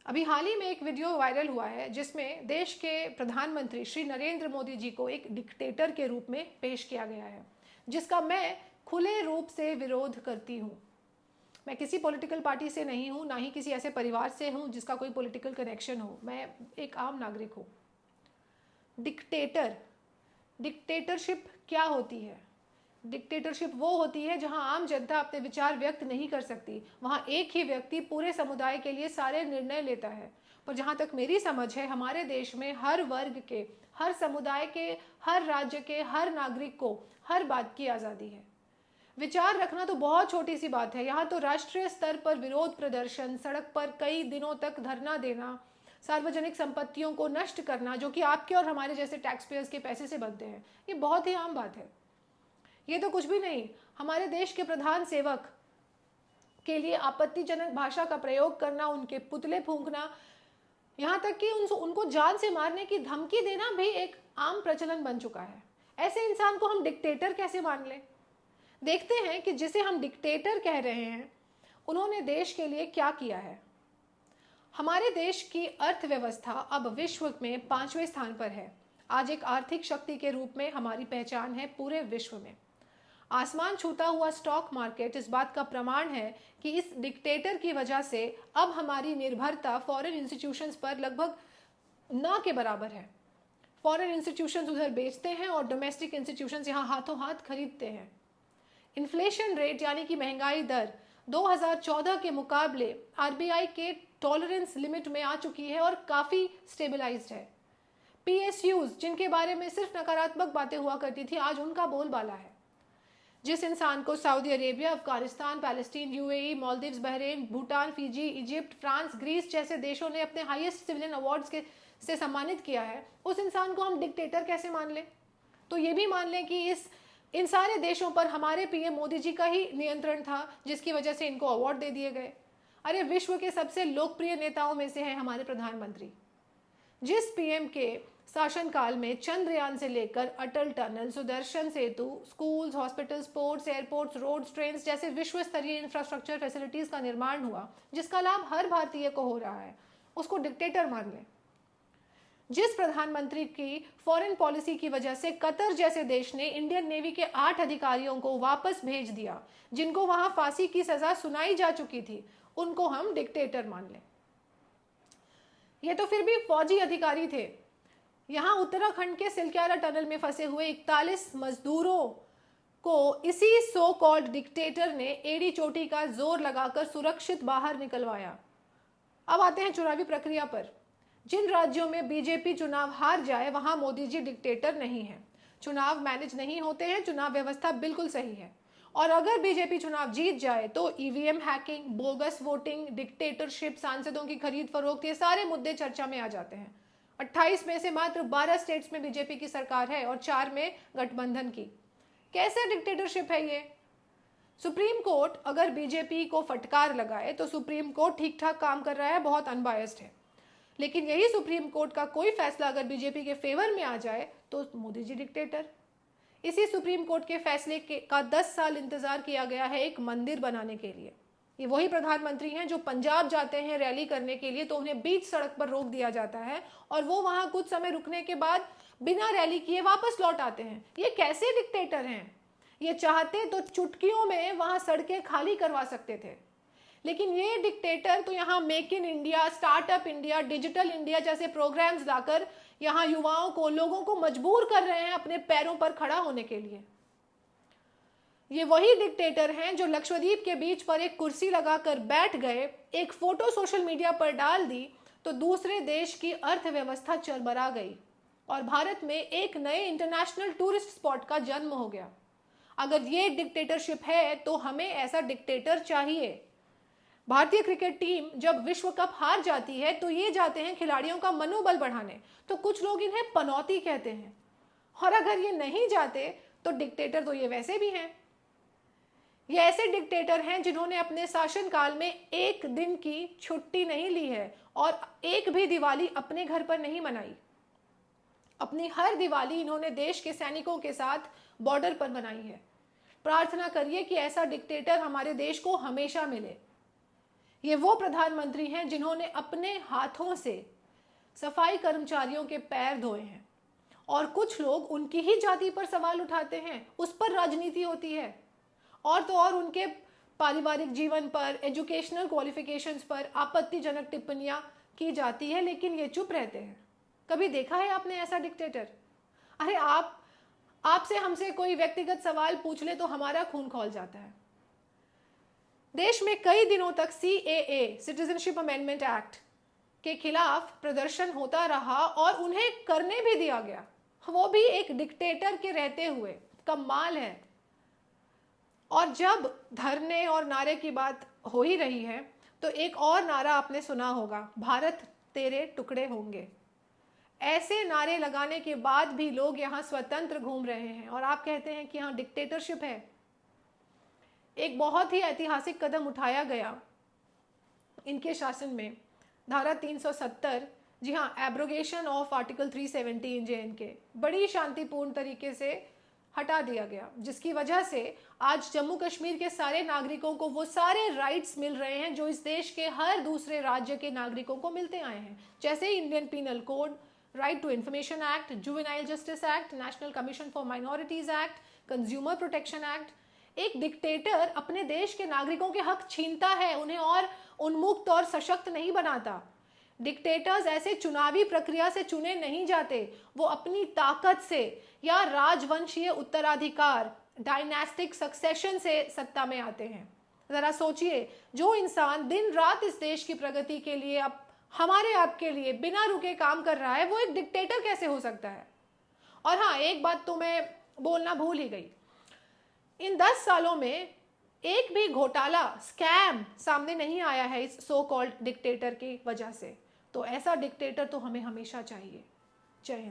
अभी हाल ही में एक वीडियो वायरल हुआ है जिसमें देश के प्रधानमंत्री श्री नरेंद्र मोदी जी को एक डिक्टेटर के रूप में पेश किया गया है, जिसका मैं खुले रूप से विरोध करती हूँ। मैं किसी पॉलिटिकल पार्टी से नहीं हूँ, ना ही किसी ऐसे परिवार से हूँ जिसका कोई पॉलिटिकल कनेक्शन हो। मैं एक आम नागरिक हूँ। डिक्टेटरशिप क्या होती है? डिक्टेटरशिप वो होती है जहां आम जनता अपने विचार व्यक्त नहीं कर सकती। वहां एक ही व्यक्ति पूरे समुदाय के लिए सारे निर्णय लेता है। पर जहां तक मेरी समझ है, हमारे देश में हर वर्ग के, हर समुदाय के, हर राज्य के, हर नागरिक को हर बात की आज़ादी है। विचार रखना तो बहुत छोटी सी बात है, यहाँ तो राष्ट्रीय स्तर पर विरोध प्रदर्शन, सड़क पर कई दिनों तक धरना देना, सार्वजनिक संपत्तियों को नष्ट करना, जो कि आपके और हमारे जैसे टैक्स पेयर्स के पैसे से बनते हैं, ये बहुत ही आम बात है। ये तो कुछ भी नहीं, हमारे देश के प्रधान सेवक के लिए आपत्तिजनक भाषा का प्रयोग करना, उनके पुतले फूंकना, यहाँ तक कि उनको जान से मारने की धमकी देना भी एक आम प्रचलन बन चुका है। ऐसे इंसान को हम डिक्टेटर कैसे मान लें? देखते हैं कि जिसे हम डिक्टेटर कह रहे हैं, उन्होंने देश के लिए क्या किया है। हमारे देश की अर्थव्यवस्था अब विश्व में 5वें स्थान पर है। आज एक आर्थिक शक्ति के रूप में हमारी पहचान है पूरे विश्व में। आसमान छूता हुआ स्टॉक मार्केट इस बात का प्रमाण है कि इस डिक्टेटर की वजह से अब हमारी निर्भरता फॉरेन इंस्टीट्यूशंस पर लगभग ना के बराबर है। फॉरेन इंस्टीट्यूशंस उधर बेचते हैं और डोमेस्टिक इंस्टीट्यूशंस यहाँ हाथों हाथ खरीदते हैं। इन्फ्लेशन रेट यानी कि महंगाई दर 2014 के मुकाबले आरबीआई के टॉलरेंस लिमिट में आ चुकी है और काफ़ी स्टेबलाइज्ड है। पीएसयूज, जिनके बारे में सिर्फ नकारात्मक बातें हुआ करती थी, आज उनका बोलबाला है। जिस इंसान को Saudi Arabia, Afghanistan, Palestine, UAE, Maldives, Bahrain, Bhutan, Fiji, Egypt, France, Greece जैसे देशों ने अपने हाईएस्ट सिविलियन अवार्ड्स से सम्मानित किया है, उस इंसान को हम डिक्टेटर कैसे मान लें? तो ये भी मान लें कि इन सारे देशों पर हमारे पीएम मोदी जी का ही नियंत्रण था, जिसकी वजह से इनको अवार्ड दे दिए गए। अरे, विश्व के सबसे लोकप्रिय नेताओं में से हैं हमारे प्रधानमंत्री। जिस पीएम के शासनकाल में चंद्रयान से लेकर Atal Tunnel, Sudarshan Setu, schools, hospitals, ports, airports, roads, trains जैसे विश्व स्तरीय इंफ्रास्ट्रक्चर फैसिलिटीज का निर्माण हुआ, जिसका लाभ हर भारतीय को हो रहा है, उसको डिक्टेटर मान लें। जिस प्रधानमंत्री की फॉरेन पॉलिसी की वजह से कतर जैसे देश ने इंडियन नेवी के 8 अधिकारियों को वापस भेज दिया, जिनको वहां फांसी की सजा सुनाई जा चुकी थी, उनको हम डिक्टेटर मान लें। ये तो फिर भी फौजी अधिकारी थे। यहाँ उत्तराखंड के सिलक्यारा टनल में फंसे हुए 41 मजदूरों को इसी सो कॉल्ड डिक्टेटर ने एड़ी चोटी का जोर लगाकर सुरक्षित बाहर निकलवाया। अब आते हैं चुनावी प्रक्रिया पर। जिन राज्यों में बीजेपी चुनाव हार जाए, वहां मोदी जी डिक्टेटर नहीं है। चुनाव मैनेज नहीं होते हैं, चुनाव व्यवस्था बिल्कुल सही है। और अगर बीजेपी चुनाव जीत जाए तो EVM hacking, bogus voting, dictatorship, सांसदों की खरीद फरोख्त, ये सारे मुद्दे चर्चा में आ जाते हैं। 28 में से मात्र 12 स्टेट्स में बीजेपी की सरकार है और 4 में गठबंधन की। कैसे डिक्टेटरशिप है ये? सुप्रीम कोर्ट अगर बीजेपी को फटकार लगाए तो सुप्रीम कोर्ट ठीक ठाक काम कर रहा है, बहुत अनबायस्ड है। लेकिन यही सुप्रीम कोर्ट का कोई फैसला अगर बीजेपी के फेवर में आ जाए तो मोदी जी डिक्टेटर। इसी सुप्रीम कोर्ट के फैसले का 10 साल इंतजार किया गया है एक मंदिर बनाने के लिए। ये वही प्रधानमंत्री हैं जो पंजाब जाते हैं रैली करने के लिए, तो उन्हें बीच सड़क पर रोक दिया जाता है और वो वहां कुछ समय रुकने के बाद बिना रैली किए वापस लौट आते हैं। ये कैसे डिक्टेटर हैं? ये चाहते तो चुटकियों में वहां सड़कें खाली करवा सकते थे, लेकिन ये डिक्टेटर तो यहाँ make in India, startup India, digital India जैसे प्रोग्राम्स लाकर यहाँ युवाओं को, लोगों को मजबूर कर रहे हैं अपने पैरों पर खड़ा होने के लिए। ये वही डिक्टेटर हैं जो लक्षद्वीप के बीच पर एक कुर्सी लगाकर बैठ गए, एक फोटो सोशल मीडिया पर डाल दी तो दूसरे देश की अर्थव्यवस्था चरमरा गई और भारत में एक नए इंटरनेशनल टूरिस्ट स्पॉट का जन्म हो गया। अगर ये डिक्टेटरशिप है तो हमें ऐसा डिक्टेटर चाहिए। भारतीय क्रिकेट टीम जब विश्व कप हार जाती है तो ये जाते हैं खिलाड़ियों का मनोबल बढ़ाने, तो कुछ लोग इन्हें पनौती कहते हैं। और अगर ये नहीं जाते तो डिक्टेटर तो ये वैसे भी हैं। ये ऐसे डिक्टेटर हैं जिन्होंने अपने शासनकाल में एक दिन की छुट्टी नहीं ली है और एक भी दिवाली अपने घर पर नहीं मनाई। अपनी हर दिवाली इन्होंने देश के सैनिकों के साथ बॉर्डर पर मनाई है। प्रार्थना करिए कि ऐसा डिक्टेटर हमारे देश को हमेशा मिले। ये वो प्रधानमंत्री हैं जिन्होंने अपने हाथों से सफाई कर्मचारियों के पैर धोए हैं, और कुछ लोग उनकी ही जाति पर सवाल उठाते हैं, उस पर राजनीति होती है, और तो और उनके पारिवारिक जीवन पर, एजुकेशनल क्वालिफिकेशंस पर आपत्तिजनक टिप्पणियां की जाती है, लेकिन ये चुप रहते हैं। कभी देखा है आपने ऐसा डिक्टेटर? अरे आपसे हमसे कोई व्यक्तिगत सवाल पूछ ले तो हमारा खून खौल जाता है। देश में कई दिनों तक CAA, सिटीजनशिप अमेंडमेंट एक्ट के खिलाफ प्रदर्शन होता रहा और उन्हें करने भी दिया गया, वो भी एक डिक्टेटर के रहते हुए। कमाल है। और जब धरने और नारे की बात हो ही रही है तो एक और नारा आपने सुना होगा, भारत तेरे टुकड़े होंगे। ऐसे नारे लगाने के बाद भी लोग यहाँ स्वतंत्र घूम रहे हैं और आप कहते हैं कि यहाँ डिक्टेटरशिप है। एक बहुत ही ऐतिहासिक कदम उठाया गया इनके शासन में, धारा 370, जी हाँ, abrogation of article 370 in JNK, बड़ी शांतिपूर्ण तरीके से हटा दिया गया, जिसकी वजह से आज जम्मू कश्मीर के सारे नागरिकों को वो सारे राइट्स मिल रहे हैं जो इस देश के हर दूसरे राज्य के नागरिकों को मिलते आए हैं, जैसे Indian Penal Code, Right to Information Act, Juvenile Justice Act, National Commission for Minorities Act, Consumer Protection Act. एक डिक्टेटर अपने देश के नागरिकों के हक छीनता है, उन्हें और उन्मुक्त और सशक्त नहीं बनाता। डिक्टेटर्स ऐसे चुनावी प्रक्रिया से चुने नहीं जाते, वो अपनी ताकत से या राजवंशीय उत्तराधिकार, डायनेस्टिक सक्सेशन से सत्ता में आते हैं। जरा सोचिए, जो इंसान दिन रात इस देश की प्रगति के लिए, अब हमारे आपके लिए बिना रुके काम कर रहा है, वो एक डिक्टेटर कैसे हो सकता है? और हाँ, एक बात तो मैं बोलना भूल ही गई, इन 10 सालों में एक भी घोटाला, स्कैम सामने नहीं आया है इस सो कॉल्ड डिक्टेटर की वजह से। तो ऐसा डिक्टेटर तो हमें हमेशा चाहिए। जय हिंद।